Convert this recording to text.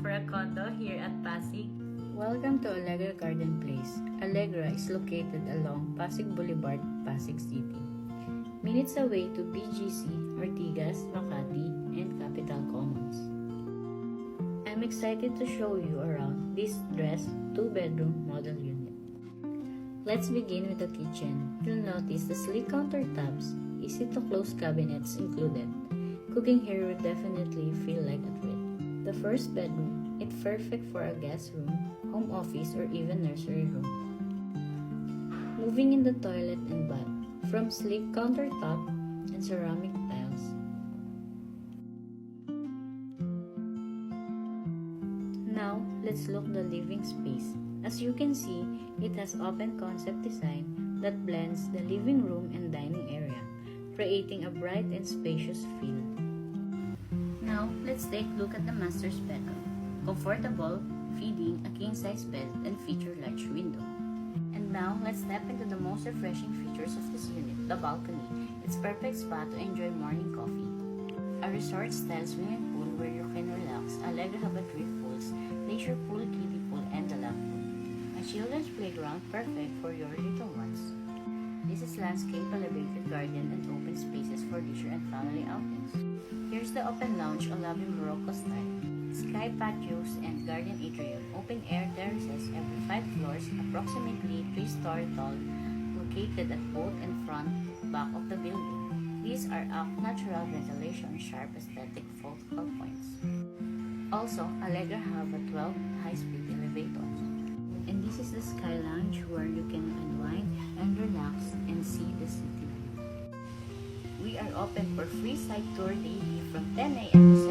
for a condo here at Pasig? Welcome to Allegra Garden Place. Allegra is located along Pasig Boulevard, Pasig City. Minutes away to BGC, Ortigas, Makati, and Capital Commons. I'm excited to show you around this dressed 2-bedroom model unit. Let's begin with the kitchen. You'll notice the sleek countertops, easy-to-close cabinets included. Cooking here will definitely feel like a treat. The first bedroom, it's perfect for a guest room, home office, or even nursery room. Moving in the toilet and bath, from sleek countertop and ceramic tiles. Now, let's look the living space. As you can see, it has open concept design that blends the living room and dining area, creating a bright and spacious feel. Now, let's take a look at the master's bedroom. Comfortable, feeding, a king-size bed, and feature large window. And now, let's step into the most refreshing features of this unit, the balcony. It's perfect spot to enjoy morning coffee. A resort-style swimming pool where you can relax. Allegra have a 3 pools, leisure pool, kiddie pool, and a lap pool. A children's playground perfect for your little ones. This is landscape, elevated garden, and open spaces for leisure and family outings. Here's the open lounge, a lovely Morocco style. Sky patios and garden atrium, open air terraces every 5 floors, approximately 3-story tall, located at both and front, back of the building. These are natural ventilation, sharp aesthetic focal points. Also, Allegra have a 12 high-speed elevators. And this is the Sky Lounge where you can unwind and relax and see the city. We are open for free site tour daily from 10 a.m. to